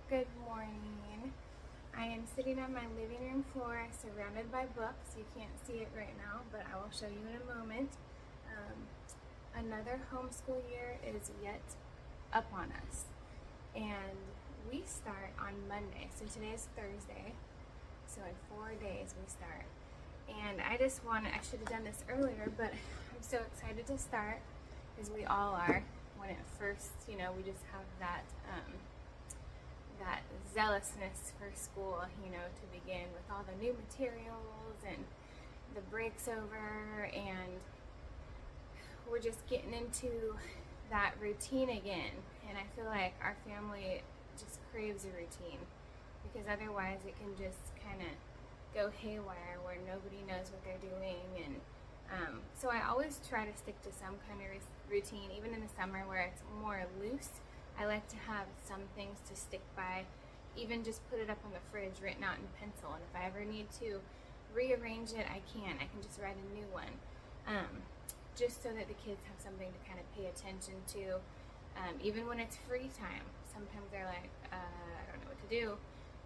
Good morning. I am sitting on my living room floor surrounded by books. You can't see it right now, but I will show you in a moment. Another homeschool year is yet upon us, and we start on Monday. So today is Thursday, so in 4 days we start. And I should have done this earlier, but I'm so excited to start, as we all are. When it first, we just have that zealousness for school, to begin with all the new materials and the breaks over, and we're just getting into that routine again. And I feel like our family just craves a routine, because otherwise it can just kind of go haywire where nobody knows what they're doing. And so I always try to stick to some kind of routine, even in the summer where it's more loose. I like to have some things to stick by, even just put it up on the fridge written out in pencil, and if I ever need to rearrange it, I can just write a new one, just so that the kids have something to kind of pay attention to, even when it's free time. Sometimes they're like, I don't know what to do,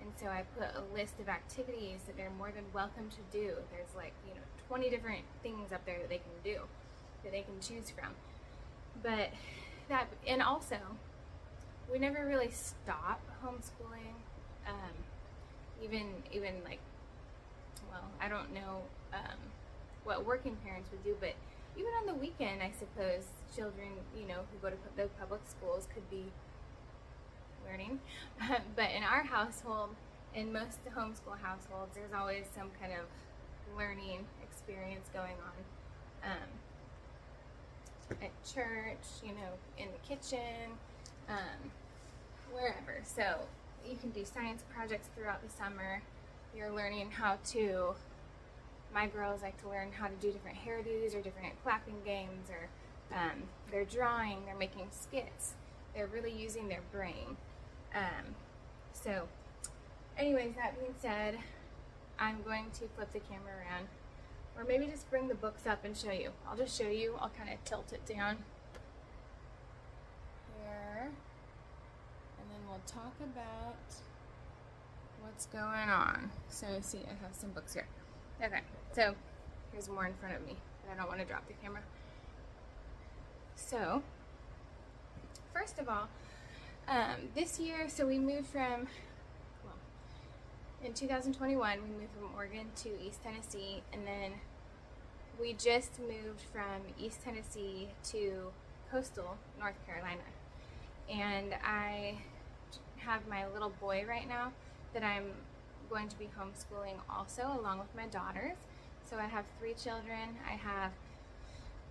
and so I put a list of activities that they're more than welcome to do. There's 20 different things up there that they can do, that they can choose from. But that, and also, we never really stop homeschooling. I don't know what working parents would do, but even on the weekend, I suppose children, who go to the public schools could be learning. But in our household, in most homeschool households, there's always some kind of learning experience going on. At church, in the kitchen, wherever. So you can do science projects throughout the summer. You're learning my girls like to learn how to do different hairdos or different clapping games, or they're drawing, they're making skits. They're really using their brain. So anyways, that being said, I'm going to flip the camera around, or maybe just bring the books up and show you. I'll just show you. I'll kind of tilt it down here, and then we'll talk about what's going on. So see, I have some books here. Okay, so here's more in front of me, but I don't want to drop the camera. So first of all, this year, so we moved in 2021, we moved from Oregon to East Tennessee, and then we just moved from East Tennessee to coastal North Carolina. And I have my little boy right now that I'm going to be homeschooling also, along with my daughters. So I have 3 children. I have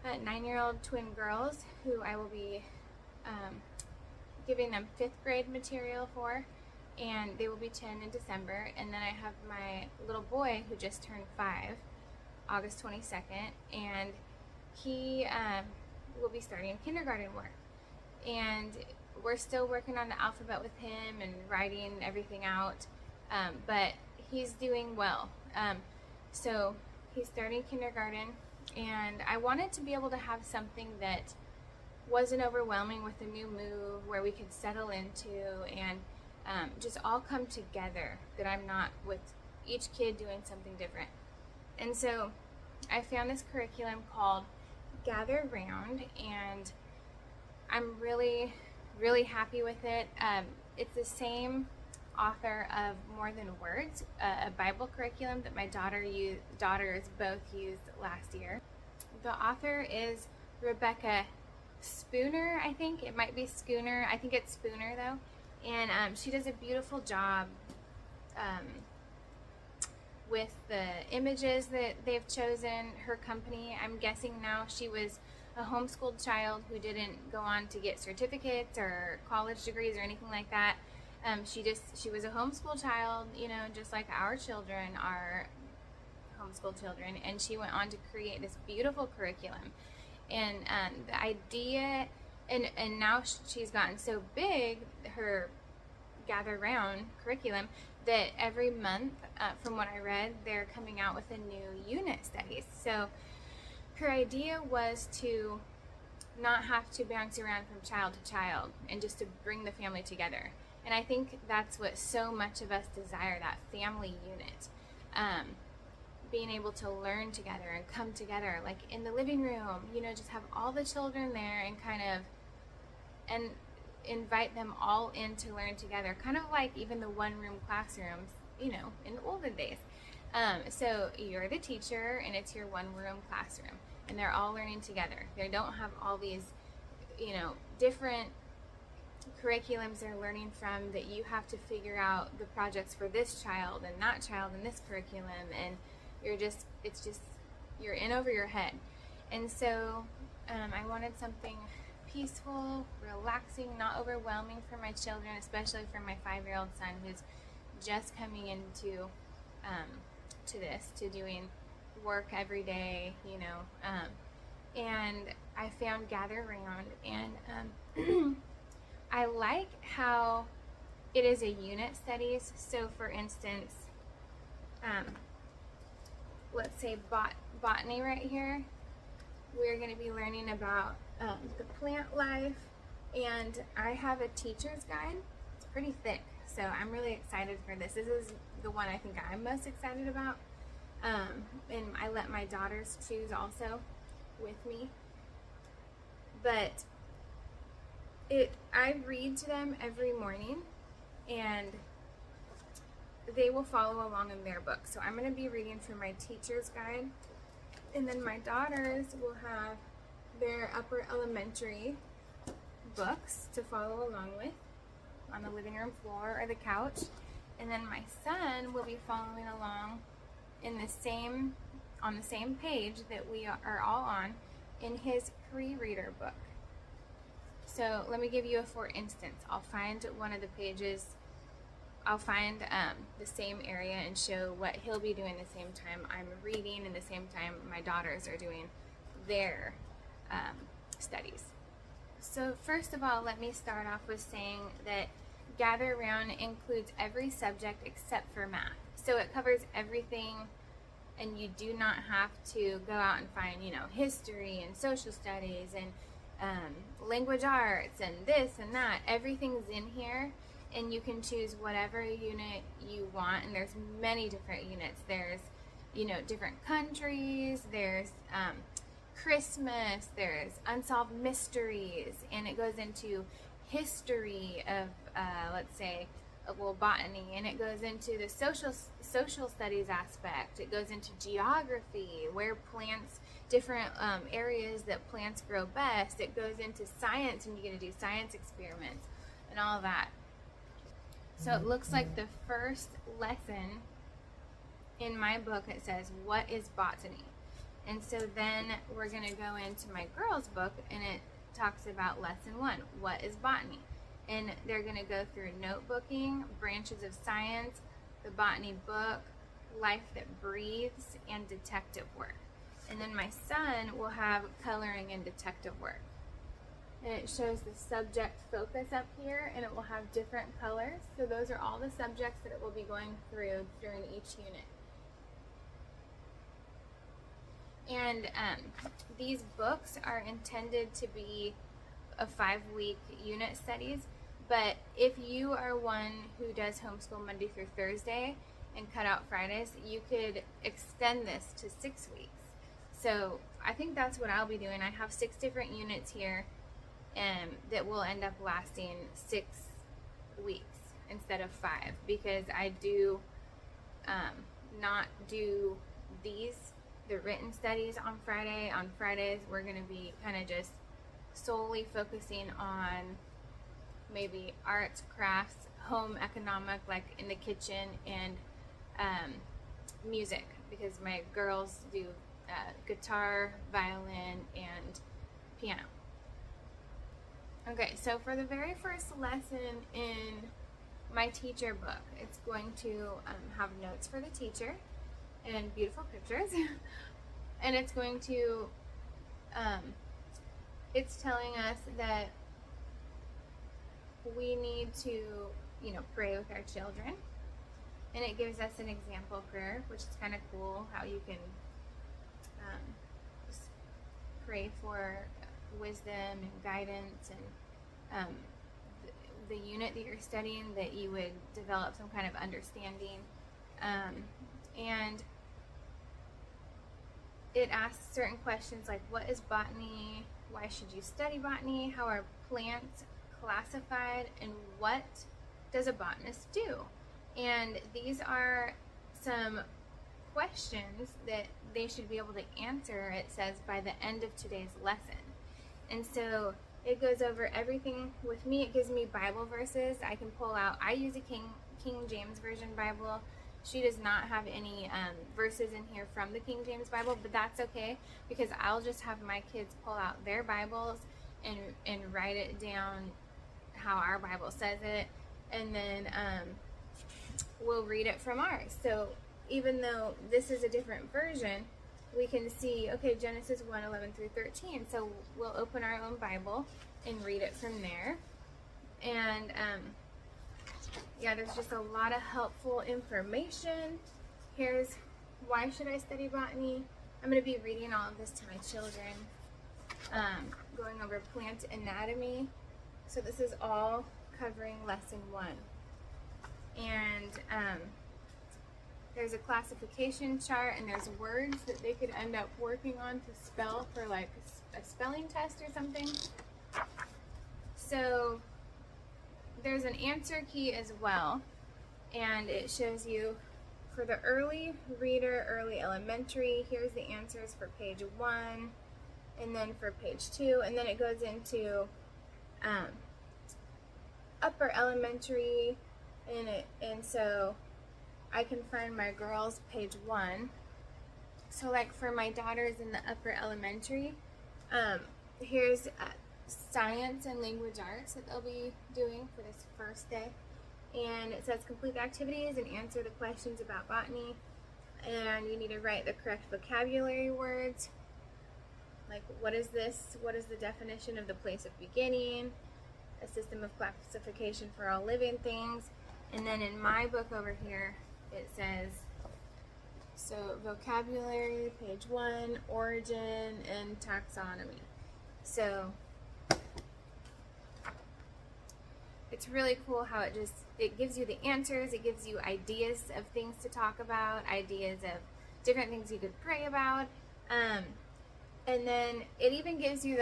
9-year-old twin girls who I will be giving them 5th grade material for, and they will be 10 in December. And then I have my little boy who just turned 5, August 22nd, and he will be starting kindergarten work. And we're still working on the alphabet with him and writing everything out, but he's doing well. So he's starting kindergarten, and I wanted to be able to have something that wasn't overwhelming with a new move, where we could settle into and just all come together, that I'm not with each kid doing something different. And so I found this curriculum called Gather Round, and I'm really, really happy with it. It's the same author of More Than Words, a Bible curriculum that my daughters both used last year. The author is Rebecca Spooner, I think. It might be Schooner. I think it's Spooner, though. And she does a beautiful job with the images that they've chosen. Her company, I'm guessing now, she was a homeschooled child who didn't go on to get certificates or college degrees or anything like that. She was a homeschool child, just like our children are homeschool children, and she went on to create this beautiful curriculum. And the idea, and now she's gotten so big, her Gather Round curriculum, that every month, from what I read, they're coming out with a new unit studies. So her idea was to not have to bounce around from child to child, and just to bring the family together. And I think that's what so much of us desire, that family unit. Being able to learn together and come together, like in the living room, just have all the children there and and invite them all in to learn together, kind of like even the one-room classrooms, in the olden days. So you're the teacher and it's your one-room classroom and they're all learning together. They don't have all these, different curriculums they're learning from that you have to figure out the projects for this child and that child in this curriculum, and you're in over your head. And so I wanted something peaceful, relaxing, not overwhelming for my children, especially for my 5-year-old son who's just coming into to doing work every day, and I found Gather Round, and I like how it is a unit studies. So for instance, let's say botany right here, we're going to be learning about the plant life, and I have a teacher's guide. It's pretty thick, so I'm really excited for this. This is the one I think I'm most excited about, and I let my daughters choose also with me. But I read to them every morning, and they will follow along in their book. So I'm going to be reading from my teacher's guide, and then my daughters will have their upper elementary books to follow along with on the living room floor or the couch. And then my son will be following along on the same page that we are all on in his pre-reader book. So let me give you a for instance. I'll find one of the pages, I'll find the same area and show what he'll be doing the same time I'm reading and the same time my daughters are doing their studies. So first of all, let me start off with saying that Gather Round includes every subject except for math. So it covers everything, and you do not have to go out and find, history and social studies and language arts and this and that. Everything's in here, and you can choose whatever unit you want. And there's many different units. There's, different countries. There's Christmas. There's unsolved mysteries, and it goes into history of, let's say, botany, and it goes into the social studies aspect. It goes into geography, where plants, different areas that plants grow best. It goes into science, and you get to do science experiments and all that. So it looks like the first lesson in my book, it says, what is botany? And so then we're going to go into my girls' book, and it talks about lesson 1, what is botany? And they're going to go through notebooking, branches of science, the botany book, life that breathes, and detective work. And then my son will have coloring and detective work. And it shows the subject focus up here, and it will have different colors. So those are all the subjects that it will be going through during each unit. And these books are intended to be a 5-week unit studies. But if you are one who does homeschool Monday through Thursday and cut out Fridays, you could extend this to 6 weeks. So I think that's what I'll be doing. I have 6 different units here that will end up lasting 6 weeks instead of 5, because I do not do the written studies on Friday. On Fridays, we're going to be kind of just solely focusing on maybe arts, crafts, home economic, like in the kitchen, and music, because my girls do guitar, violin, and piano. Okay, so for the very first lesson in my teacher book, it's going to have notes for the teacher and beautiful pictures. And it's going to, it's telling us that we need to, pray with our children. And it gives us an example prayer, which is kind of cool, how you can just pray for wisdom and guidance and the unit that you're studying, that you would develop some kind of understanding. And it asks certain questions like, what is botany? Why should you study botany? How are plants classified? And what does a botanist do? And these are some questions that they should be able to answer, it says, by the end of today's lesson. And so it goes over everything with me. It gives me Bible verses I can pull out. I use a King James Version Bible. She does not have any verses in here from the King James Bible, but that's okay, because I'll just have my kids pull out their Bibles and write it down how our Bible says it, and then we'll read it from ours. So even though this is a different version, we can see, okay, Genesis 1:11 through 13. So we'll open our own Bible and read it from there. And yeah, there's just a lot of helpful information. Here's why should I study botany. I'm going to be reading all of this to my children, going over plant anatomy. So this is all covering lesson 1. And there's a classification chart, and there's words that they could end up working on to spell for like a spelling test or something. So there's an answer key as well, and it shows you for the early reader, early elementary, here's the answers for page 1, and then for page 2, and then it goes into upper elementary, and so I can find my girls page 1. So like for my daughters in the upper elementary, here's science and language arts that they'll be doing for this first day. And it says complete the activities and answer the questions about botany. And you need to write the correct vocabulary words. Like, what is this? What is the definition of the place of beginning? A system of classification for all living things. And then in my book over here, it says, so vocabulary, page 1, origin, and taxonomy. So it's really cool how it gives you the answers, it gives you ideas of things to talk about, ideas of different things you could pray about, and then it even gives you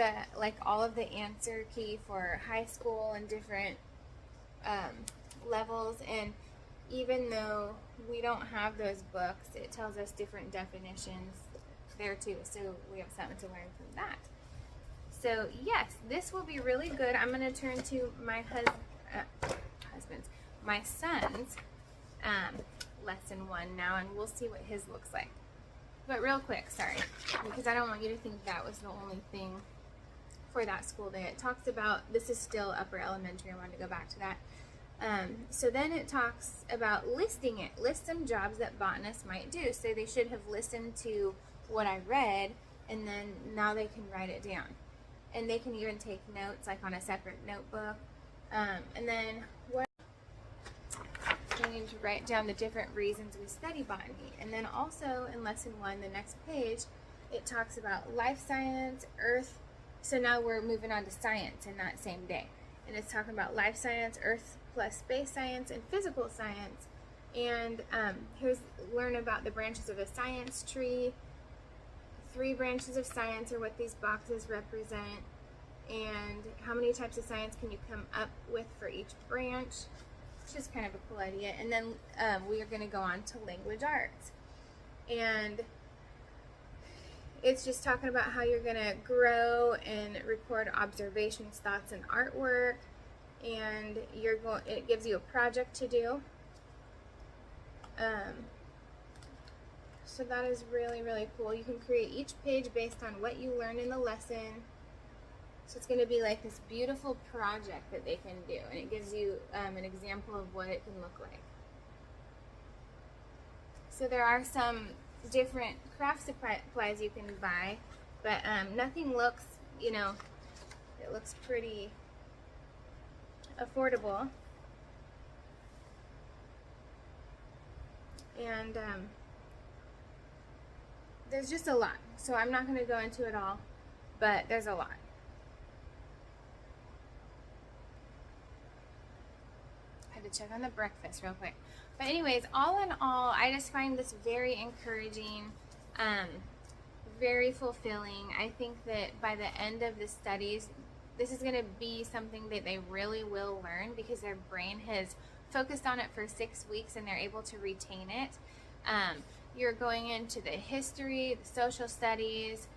all of the answer key for high school and different levels. And even though we don't have those books, it tells us different definitions there too, so we have something to learn from that. So yes, this will be really good. I'm going to turn to my my son's lesson 1 now, and we'll see what his looks like. But real quick, sorry, because I don't want you to think that was the only thing for that school day. It talks about, this is still upper elementary, I wanted to go back to that. So then it talks about listing it. List some jobs that botanists might do. So they should have listened to what I read, and then now they can write it down. And they can even take notes, like on a separate notebook. And then what we need to write down the different reasons we study botany. And then also in lesson 1, the next page, it talks about life science, earth. So now we're moving on to science in that same day. And it's talking about life science, earth plus space science, and physical science. And here's learn about the branches of a science tree. 3 branches of science are what these boxes represent. And how many types of science can you come up with for each branch? It's just kind of a cool idea. And then we are going to go on to language arts. And it's just talking about how you're going to grow and record observations, thoughts, and artwork. And it gives you a project to do. So that is really, really cool. You can create each page based on what you learned in the lesson. So it's going to be like this beautiful project that they can do. And it gives you an example of what it can look like. So there are some different craft supplies you can buy. But nothing looks, it looks pretty affordable. And there's just a lot. So I'm not going to go into it all, but there's a lot. to check on the breakfast real quick. But anyways, all in all, I just find this very encouraging, very fulfilling. I think that by the end of the studies, this is going to be something that they really will learn because their brain has focused on it for 6 weeks and they're able to retain it. You're going into the history, the social studies,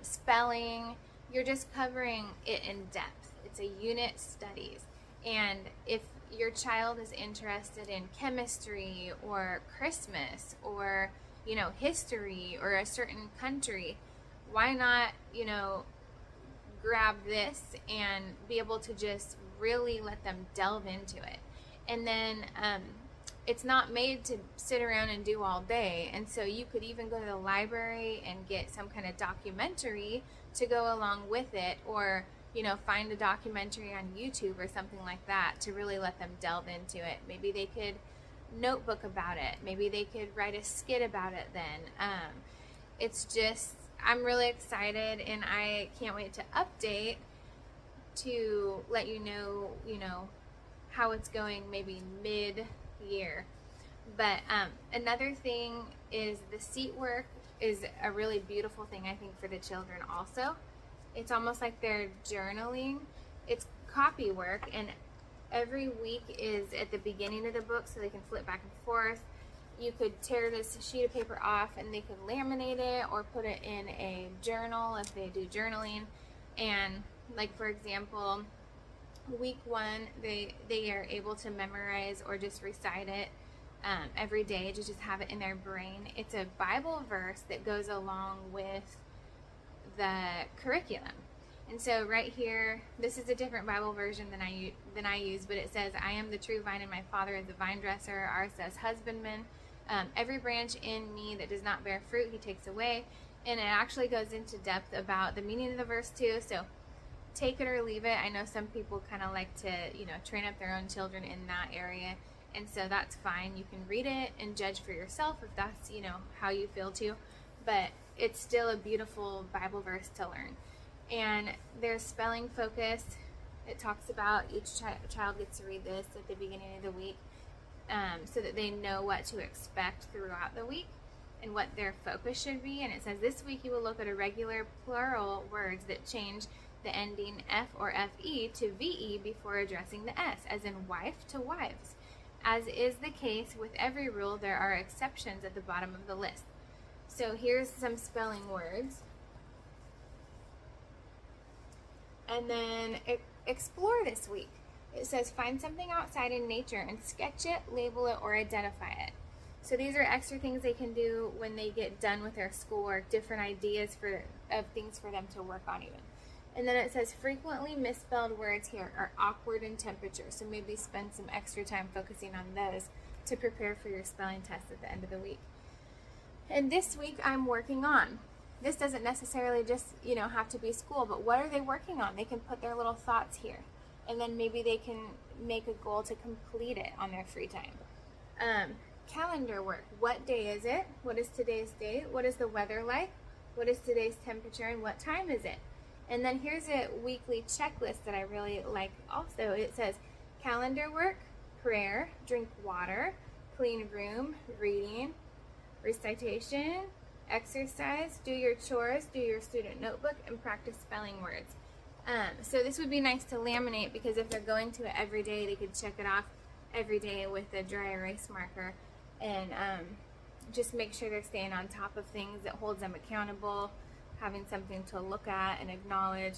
spelling. You're just covering it in depth. It's a unit studies. And if your child is interested in chemistry or Christmas or, history or a certain country, why not, grab this and be able to just really let them delve into it. And then it's not made to sit around and do all day. And so you could even go to the library and get some kind of documentary to go along with it, or find a documentary on YouTube or something like that to really let them delve into it. Maybe they could notebook about it. Maybe they could write a skit about it then. It's just, I'm really excited, and I can't wait to update to let you know, how it's going maybe mid-year. But another thing is the seat work is a really beautiful thing, I think, for the children also. It's almost like they're journaling. It's copy work, and every week is at the beginning of the book, so they can flip back and forth. You could tear this sheet of paper off and they could laminate it or put it in a journal if they do journaling. And like, for example, week 1, they are able to memorize or just recite it every day to just have it in their brain. It's a Bible verse that goes along with the curriculum. And so right here, this is a different Bible version than I use, but it says, "I am the true vine and my Father is the vine dresser." Ours says husbandman. Every branch in me that does not bear fruit, he takes away. And it actually goes into depth about the meaning of the verse too. So take it or leave it. I know some people kind of like to, train up their own children in that area. And so that's fine. You can read it and judge for yourself if that's, how you feel too. But it's still a beautiful Bible verse to learn. And there's spelling focus. It talks about each child gets to read this at the beginning of the week, so that they know what to expect throughout the week and what their focus should be. And it says, this week you will look at irregular plural words that change the ending F or FE to VE before addressing the S, as in wife to wives. As is the case with every rule, there are exceptions at the bottom of the list. So here's some spelling words. And then explore this week. It says, find something outside in nature and sketch it, label it, or identify it. So these are extra things they can do when they get done with their schoolwork, different ideas of things for them to work on even. And then it says, frequently misspelled words here are awkward in temperature. So maybe spend some extra time focusing on those to prepare for your spelling test at the end of the week. And this week I'm working on. This doesn't necessarily just, have to be school, but what are they working on? They can put their little thoughts here. And then maybe they can make a goal to complete it on their free time. Calendar work. What day is it? What is today's date? What is the weather like? What is today's temperature and what time is it? And then here's a weekly checklist that I really like also. It says calendar work, prayer, drink water, clean room, reading, recitation, exercise, do your chores, do your student notebook, and practice spelling words. So this would be nice to laminate, because if they're going to it every day, they could check it off every day with a dry erase marker, and just make sure they're staying on top of things that holds them accountable, having something to look at and acknowledge.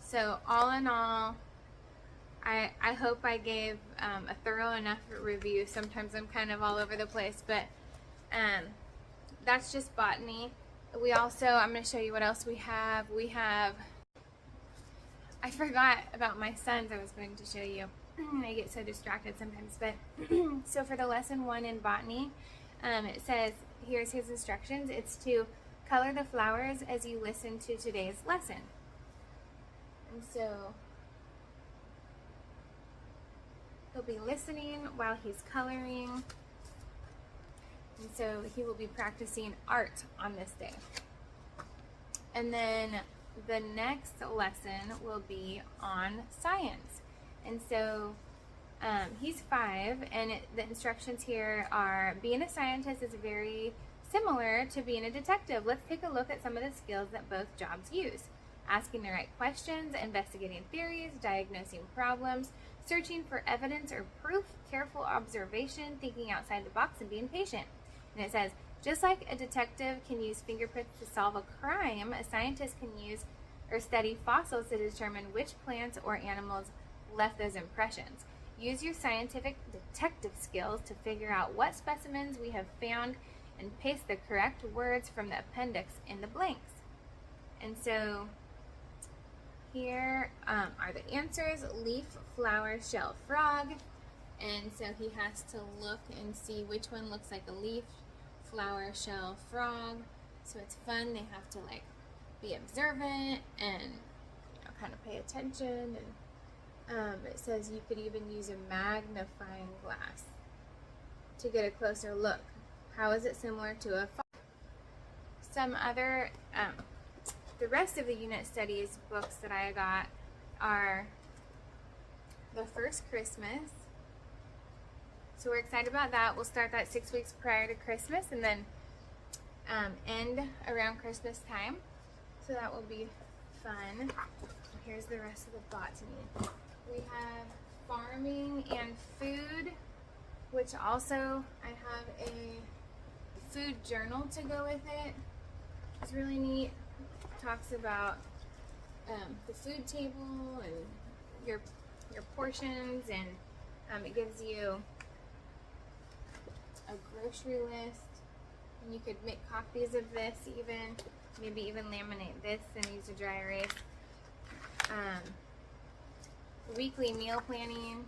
So all in all, I hope I gave a thorough enough review. Sometimes I'm kind of all over the place, but that's just botany. We also, I'm going to show you what else we have. I forgot about my sons. I was going to show you. I get so distracted sometimes. But so for the lesson 1 in botany, it says, here's his instructions. It's to color the flowers as you listen to today's lesson. And so he'll be listening while he's coloring. And so he will be practicing art on this day. And then the next lesson will be on science. And so He's 5, and the instructions here are: being a scientist is very similar to being a detective. Let's take a look at some of the skills that both jobs use: asking the right questions, investigating theories, diagnosing problems, searching for evidence or proof, careful observation, thinking outside the box, and being patient. And it says, just like a detective can use fingerprints to solve a crime, a scientist can use or study fossils to determine which plants or animals left those impressions. Use your scientific detective skills to figure out what specimens we have found and paste the correct words from the appendix in the blanks. And so here are the answers: leaf, flower, shell, frog. And so he has to look and see which one looks like a leaf, flower, shell, frog. So it's fun. They have to like be observant and kind of pay attention. And it says you could even use a magnifying glass to get a closer look. How is it similar to a frog? Some other the rest of the unit studies books that I got are The First Christmas. So we're excited about that. We'll start that 6 weeks prior to Christmas and then end around Christmas time. So that will be fun. Here's the rest of the botany. We have farming and food, which also I have a food journal to go with it. It's really neat. Talks about the food table and your portions, and it gives you a grocery list, and you could make copies of this, even maybe even laminate this and use a dry erase. Weekly meal planning.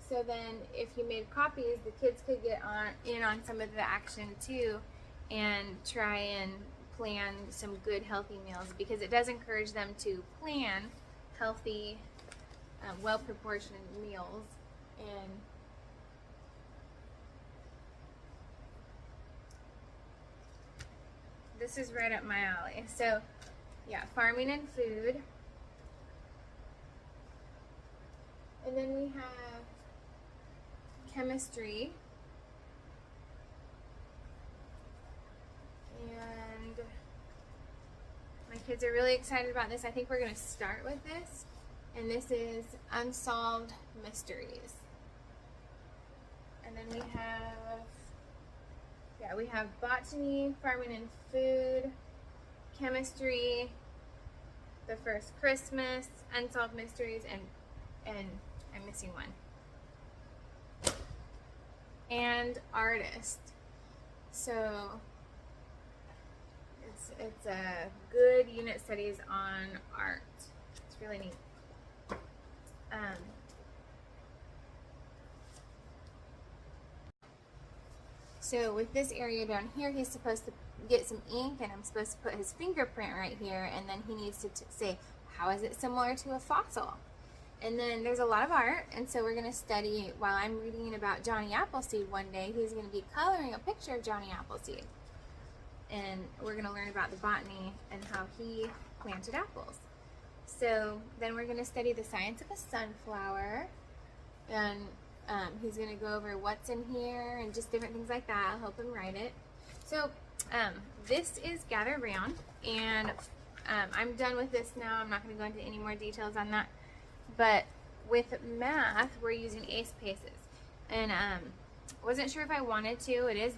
So then if you made copies, the kids could get in on some of the action too and try and plan some good healthy meals, because it does encourage them to plan healthy, well-proportioned meals. And this is right up my alley. So yeah, farming and food. And then we have chemistry. And my kids are really excited about this. I think we're going to start with this. And this is Unsolved Mysteries. And then we have botany, farming and food, chemistry, The First Christmas, Unsolved Mysteries, and I'm missing one. And artist. So it's a good unit studies on art. It's really neat. So with this area down here, he's supposed to get some ink, and I'm supposed to put his fingerprint right here, and then he needs to say, how is it similar to a fossil? And then there's a lot of art, and so we're going to study, while I'm reading about Johnny Appleseed one day, he's going to be coloring a picture of Johnny Appleseed. And we're going to learn about the botany and how he planted apples. So then we're going to study the science of a sunflower, and he's going to go over what's in here and just different things like that. I'll help him write it. So this is Gather Round, and I'm done with this now. I'm not going to go into any more details on that. But with math, we're using ACE Paces. And wasn't sure if I wanted to. It is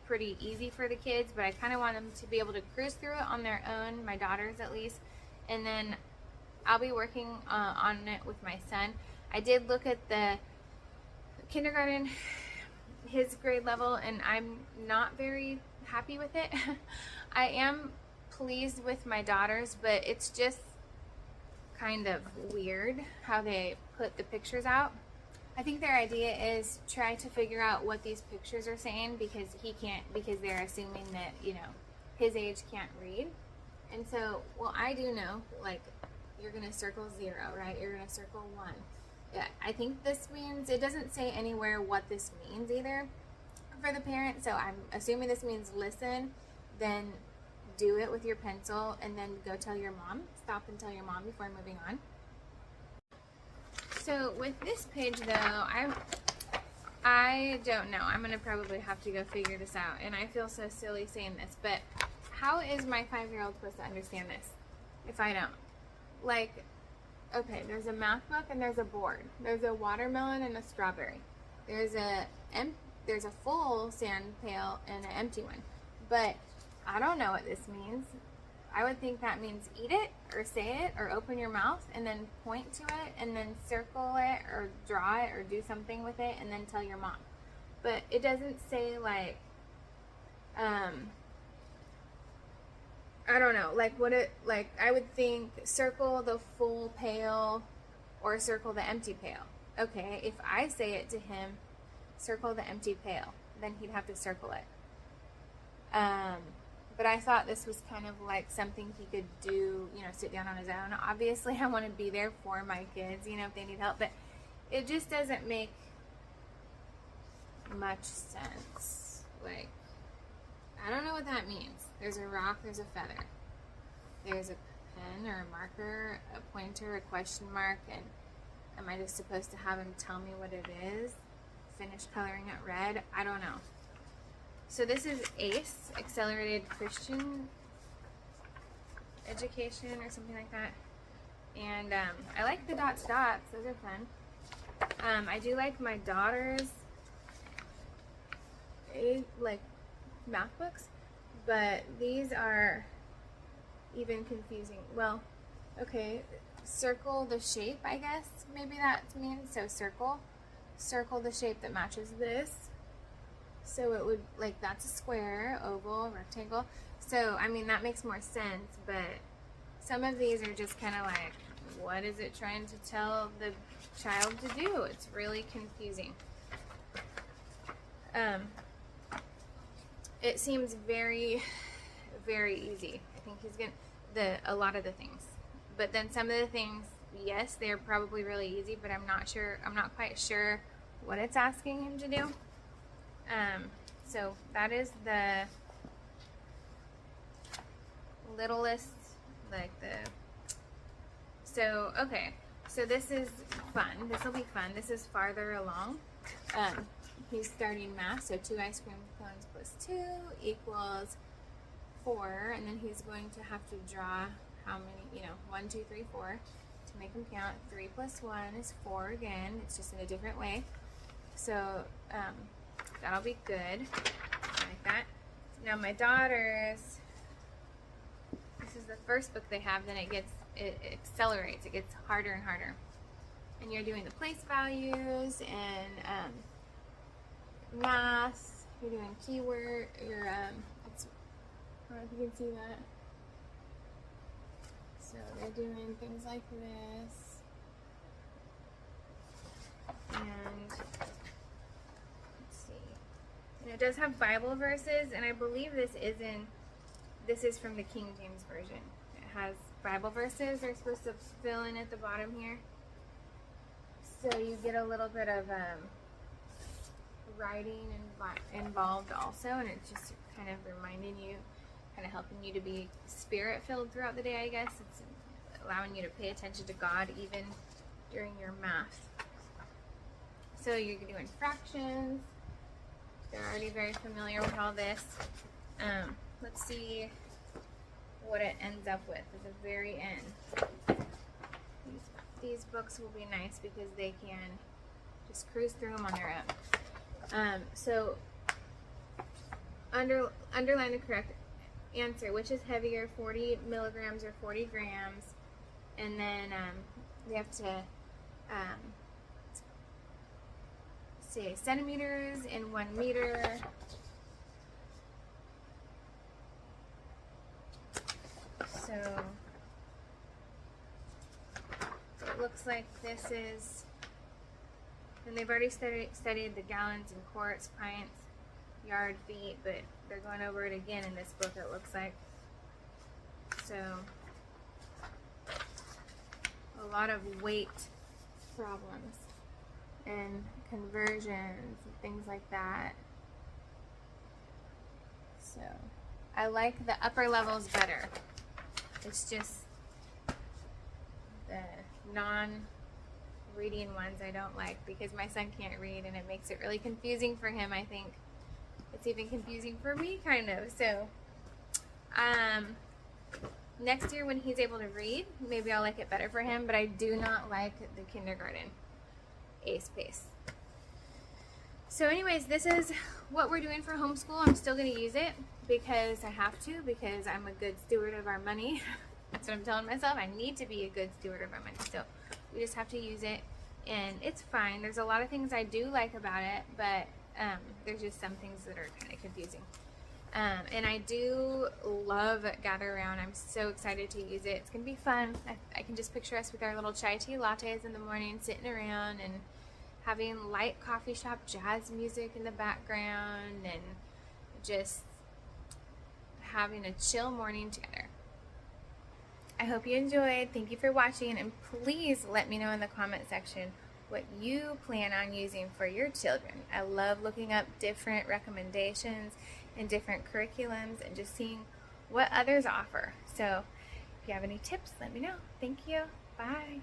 pretty easy for the kids, but I kind of want them to be able to cruise through it on their own, my daughters at least. And then I'll be working on it with my son. I did look at the kindergarten, his grade level, and I'm not very happy with it. I am pleased with my daughters, but it's just kind of weird how they put the pictures out. I think their idea is try to figure out what these pictures are saying, because because they're assuming that, his age can't read. And so, well, I do know, like, you're going to circle 0, right? You're going to circle 1. Yeah, I think this means, it doesn't say anywhere what this means either for the parent, so I'm assuming this means listen, then do it with your pencil, and then go tell your mom. Stop and tell your mom before moving on. So with this page though, I don't know. I'm gonna probably have to go figure this out, and I feel so silly saying this, but how is my 5-year-old supposed to understand this if I don't? Like, okay, there's a math book and there's a board. There's a watermelon and a strawberry. There's a full sand pail and an empty one. But I don't know what this means. I would think that means eat it or say it or open your mouth and then point to it and then circle it or draw it or do something with it and then tell your mom. But it doesn't say like, I don't know, like I would think circle the full pail or circle the empty pail. Okay, if I say it to him, circle the empty pail, then he'd have to circle it. But I thought this was kind of like something he could do, you know, sit down on his own. Obviously, I want to be there for my kids, you know, if they need help. But it just doesn't make much sense. Like, I don't know what that means. There's a rock, there's a feather. There's a pen or a marker, a pointer, a question mark. And am I just supposed to have him tell me what it is? Finish coloring it red? I don't know. So this is ACE, Accelerated Christian Education or something like that. And I like the dots. Those are fun. I do like my daughter's like math books, but these are even confusing. Well, okay, circle the shape, I guess. Maybe that means, so circle the shape that matches this. So it would, like, that's a square, oval, rectangle. So, I mean, that makes more sense, but some of these are just kind of like, what is it trying to tell the child to do? It's really confusing. It seems very, very easy. I think he's gonna, a lot of the things. But then some of the things, yes, they're probably really easy, but I'm not quite sure what it's asking him to do. So that is the littlest, okay, so this is fun. This will be fun. This is farther along. He's starting math, so 2 ice cream cones plus 2 equals 4, and then he's going to have to draw how many, 1, 2, 3, 4 to make him count. 3 plus 1 is 4 again. It's just in a different way. So, that'll be good. Like that. Now my daughter's, this is the first book they have, then it accelerates. It gets harder and harder. And you're doing the place values and math. You're doing keyword. I don't know if you can see that. So they're doing things like this. And and it does have Bible verses, and I believe this is from the King James Version. It has Bible verses they're supposed to fill in at the bottom here. So you get a little bit of writing involved also, and it's just kind of reminding you, kind of helping you to be spirit-filled throughout the day, I guess. It's allowing you to pay attention to God even during your math. So you're doing fractions. They're already very familiar with all this. Let's see what it ends up with at the very end. These books will be nice because they can just cruise through them on their own. So underline the correct answer. Which is heavier, 40 milligrams or 40 grams? And then we have to say centimeters in 1 meter. So it looks like this is, and they've already studied the gallons and quarts, pints, yard, feet, but they're going over it again in this book, it looks like. So a lot of weight problems and conversions and things like that. So I like the upper levels better. It's just the reading ones I don't like because my son can't read and it makes it really confusing for him. I think it's even confusing for me, kind of. So next year when he's able to read, maybe I'll like it better for him, but I do not like the kindergarten ACE pace. So anyways, this is what we're doing for homeschool. I'm still going to use it because I have to, because I'm a good steward of our money. That's what I'm telling myself. I need to be a good steward of our money. So we just have to use it, and it's fine. There's a lot of things I do like about it, but there's just some things that are kind of confusing. And I do love Gather Around. I'm so excited to use it. It's going to be fun. I can just picture us with our little chai tea lattes in the morning, sitting around and having light coffee shop jazz music in the background and just having a chill morning together. I hope you enjoyed. Thank you for watching, and please let me know in the comment section what you plan on using for your children. I love looking up different recommendations and different curriculums and just seeing what others offer. So if you have any tips, let me know. Thank you. Bye.